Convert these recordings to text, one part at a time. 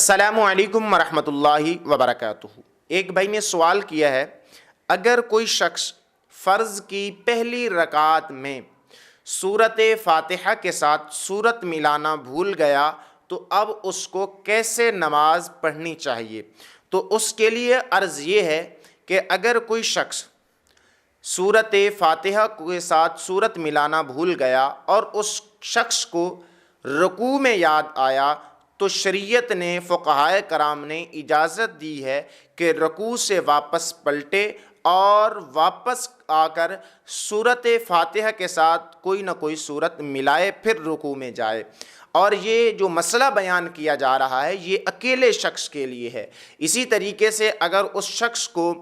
السلام علیکم ورحمۃ اللہ وبرکاتہ۔ ایک بھائی نے سوال کیا ہے، اگر کوئی شخص فرض کی پہلی رکعت میں سورۃ فاتحہ کے ساتھ سورت ملانا بھول گیا تو اب اس کو کیسے نماز پڑھنی چاہیے؟ تو اس کے لیے عرض یہ ہے کہ اگر کوئی شخص سورۃ فاتحہ کے ساتھ سورت ملانا بھول گیا اور اس شخص کو رکوع میں یاد آیا تو شریعت نے، فقہائے کرام نے اجازت دی ہے کہ رکوع سے واپس پلٹے اور واپس آ کر سورۃ فاتحہ کے ساتھ کوئی نہ کوئی سورت ملائے، پھر رکوع میں جائے۔ اور یہ جو مسئلہ بیان کیا جا رہا ہے یہ اکیلے شخص کے لیے ہے۔ اسی طریقے سے اگر اس شخص کو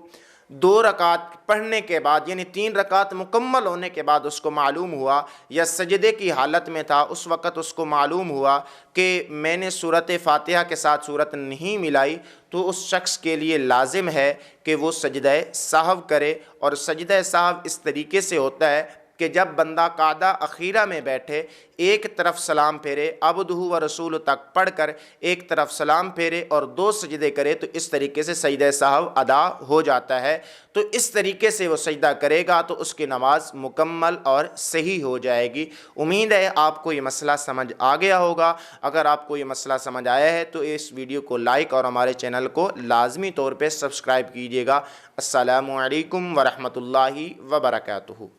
2 رکعت پڑھنے کے بعد، یعنی 3 رکعت مکمل ہونے کے بعد اس کو معلوم ہوا، یا سجدے کی حالت میں تھا اس وقت اس کو معلوم ہوا کہ میں نے سورۃ فاتحہ کے ساتھ سورت نہیں ملائی، تو اس شخص کے لیے لازم ہے کہ وہ سجدہ سہو کرے۔ اور سجدہ سہو اس طریقے سے ہوتا ہے کہ جب بندہ قعدہ اخیرہ میں بیٹھے، ایک طرف سلام پھیرے، عبدہ و رسول تک پڑھ کر ایک طرف سلام پھیرے اور 2 سجدے کرے، تو اس طریقے سے سجدہ سہو ادا ہو جاتا ہے۔ تو اس طریقے سے وہ سجدہ کرے گا تو اس کی نماز مکمل اور صحیح ہو جائے گی۔ امید ہے آپ کو یہ مسئلہ سمجھ آ گیا ہوگا۔ اگر آپ کو یہ مسئلہ سمجھ آیا ہے تو اس ویڈیو کو لائک اور ہمارے چینل کو لازمی طور پہ سبسکرائب کیجیے گا۔ السلام علیکم ورحمۃ اللہ وبرکاتہ۔